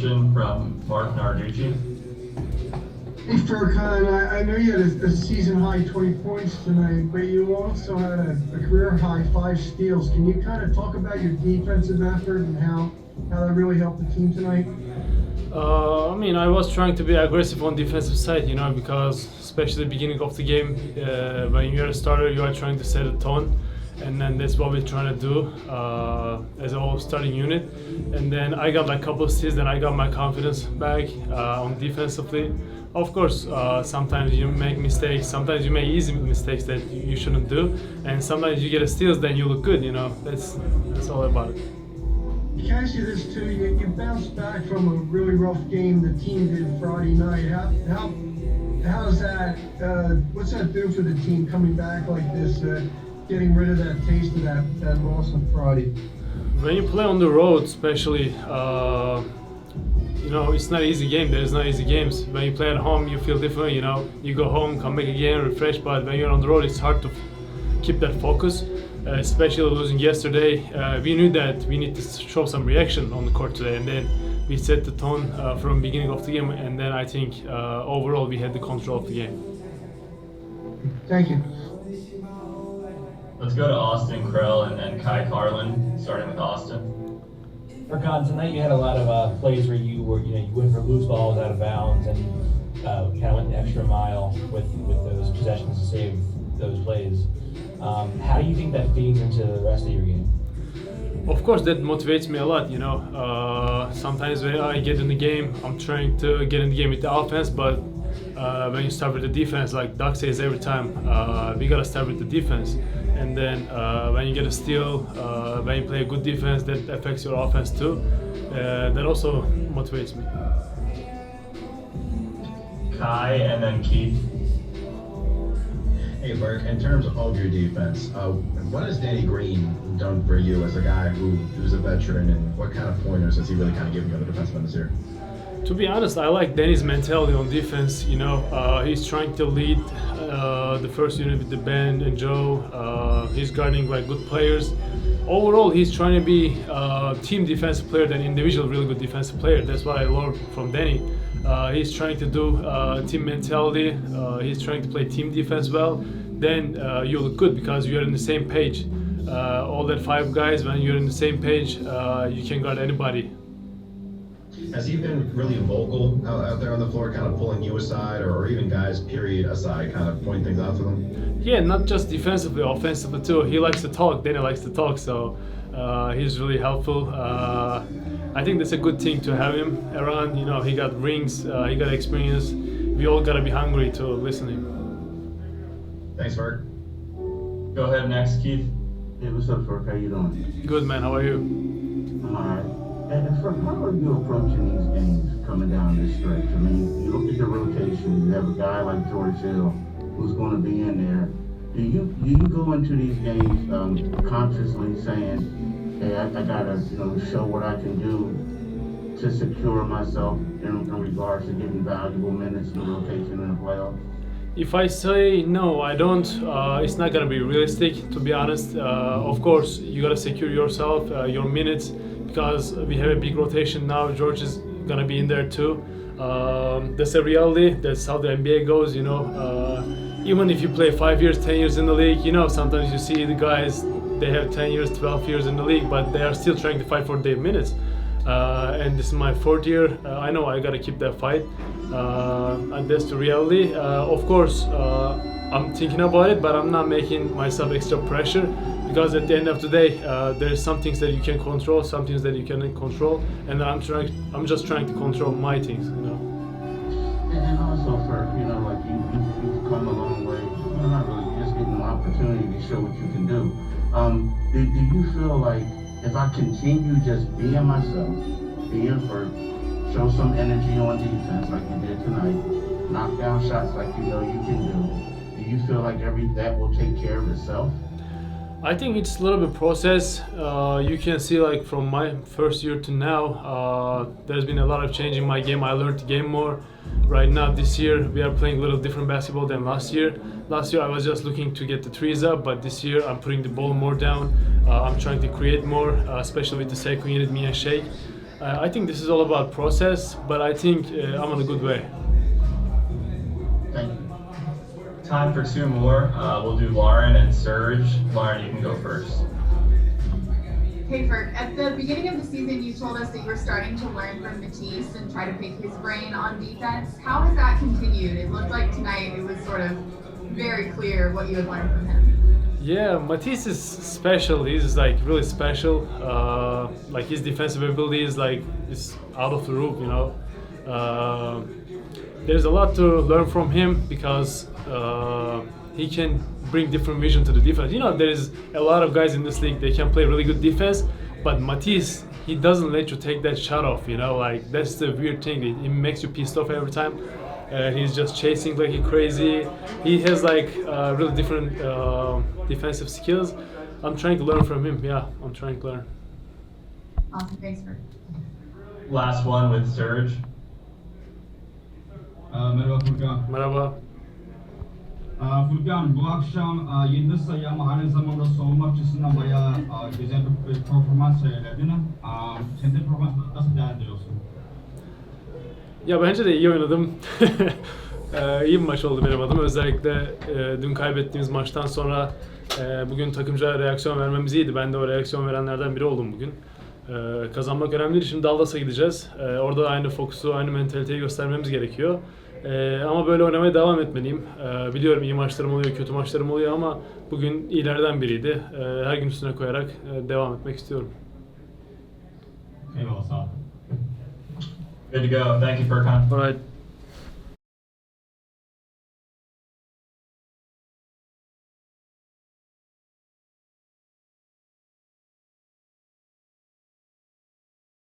question from Mark Narducci. Hey Furkan, I know you had a season high 20 points tonight, but you also had a career high 5 steals. Can you kind of talk about your defensive effort and how that really helped the team tonight? I was trying to be aggressive on defensive side, because especially the beginning of the game, when you're a starter, you are trying to set a tone, and then that's what we're trying to do as a whole starting unit. And then I got like a couple of steals, then I got my confidence back on defensively. Of course, sometimes you make mistakes, sometimes you make easy mistakes that you shouldn't do, and sometimes you get a steals, then you look good, That's all about it. Can I ask you this too? You bounced back from a really rough game the team did Friday night. How's that? What's that do for the team coming back like this, getting rid of that taste of that loss on Friday? When you play on the road, especially, it's not an easy game. There's not easy games. When you play at home, you feel different. You go home, come back again, refresh. But when you're on the road, it's hard to keep that focus. Especially losing yesterday, we knew that we need to show some reaction on the court today, and then we set the tone from beginning of the game, and then I think overall we had the control of the game. Thank you. Let's go to Austin Krell and Kai Carlin, starting with Austin. Furkan, tonight you had a lot of plays where you went for loose balls out of bounds and kind of went the extra mile with those possessions to save those plays. How do you think that feeds into the rest of your game? Of course, that motivates me a lot. Sometimes when I get in the game, I'm trying to get in the game with the offense, but when you start with the defense, like Doc says every time, we gotta start with the defense. And then when you get a steal, when you play a good defense, that affects your offense too. That also motivates me. Kai and then Keith. Hey, Burke, in terms of your defense, what has Danny Green done for you as a guy who's a veteran, and what kind of pointers has he really kind of given you on the defensive end this year? To be honest, I like Danny's mentality on defense. He's trying to lead the first unit with the Ben and Joe. He's guarding like good players. Overall, he's trying to be a team defensive player than individual really good defensive player. That's what I learned from Danny. He's trying to do team mentality. He's trying to play team defense well. Then you look good because you're in the same page. All that 5 guys, when you're in the same page, you can guard anybody. Has he been really vocal out there on the floor, kind of pulling you aside, or even guys, period, aside, kind of pointing things out to them? Yeah, not just defensively, offensively too. He likes to talk. Danny likes to talk, so he's really helpful. I think that's a good thing to have him around. He got rings, he got experience. We all gotta be hungry to listen to him. Thanks, Ferg. Go ahead next, Keith. Hey, what's up, Ferg? How you doing? Good, man. How are you? I'm all right. And Ferg, how are you approaching these games coming down this stretch? I mean, you look at the rotation. You have a guy like George Hill who's going to be in there. Do you go into these games consciously saying, hey, I gotta show what I can do to secure myself in regards to getting valuable minutes in the rotation in the playoffs? If I say no, I don't, it's not gonna be realistic, to be honest. Of course, you gotta secure yourself, your minutes, because we have a big rotation now. George is gonna be in there too. That's a reality. That's how the NBA goes, Even if you play 5 years, 10 years in the league, sometimes you see the guys, they have 10 years, 12 years in the league, but they are still trying to fight for their minutes. And this is my 4th year. I know I gotta keep that fight. And that's the reality. Of course, I'm thinking about it, but I'm not making myself extra pressure, because at the end of the day, there's some things that you can control, some things that you cannot control, and I'm just trying to control my things, And also, Ferg, you've come a long way. You're not really just getting an opportunity to show what you can do. Do you feel like if I continue just being myself, being Ferg, show some energy on defense like you did tonight, knock down shots like you can do you feel like that will take care of itself? I think it's a little bit process. You can see like from my first year to now, there's been a lot of change in my game. I learned the game more. Right now, this year, we are playing a little different basketball than last year. Last year, I was just looking to get the threes up, but this year, I'm putting the ball more down. I'm trying to create more, especially with the second unit, me and Shake. I think this is all about process, but I think I'm on a good way. Thank you. Time for two more. We'll do Lauren and Serge. Lauren, you can go first. Hey Furk, at the beginning of the season you told us that you were starting to learn from Matisse and try to pick his brain on defense. How has that continued? It looked like tonight it was sort of very clear what you had learned from him. Yeah, Matisse is special. He's like really special. Like his defensive ability is like is out of the roof, you know. There's a lot to learn from him because he can bring different vision to the defense. You know, there is a lot of guys in this league. They can play really good defense, but Matisse, he doesn't let you take that shot off. You know, like that's the weird thing. It makes you pissed off every time. He's just chasing like crazy. He has like really different defensive skills. I'm trying to learn from him. Yeah, I'm trying to learn. Awesome, thanks Furk. Last one with Serge. Merhaba Furkan. Merhaba. Furkan, bu akşam 7 sayı ama aynı zamanda savunma açısından bayağı güzel bir performans sergiledin. Kendi performansını nasıl değerlendiriyorsun? Ya bence de iyi oynadım. İyi bir maç oldu benim adıma. Özellikle dün kaybettiğimiz maçtan sonra bugün takımca reaksiyon vermemiz iyiydi. Ben de o reaksiyon verenlerden biri oldum bugün. Kazanmak önemli değil. Şimdi Dallas'a gideceğiz. Orada da aynı fokusu, aynı mentaliteyi göstermemiz gerekiyor. Ama böyle oynamaya devam etmeliyim. Biliyorum iyi maçlarım oluyor, kötü maçlarım oluyor ama bugün iyilerden biriydi. Her gün üstüne koyarak devam etmek istiyorum. Eyvallah, sağ ol. Good to go. Thank you, Furkan. Alright.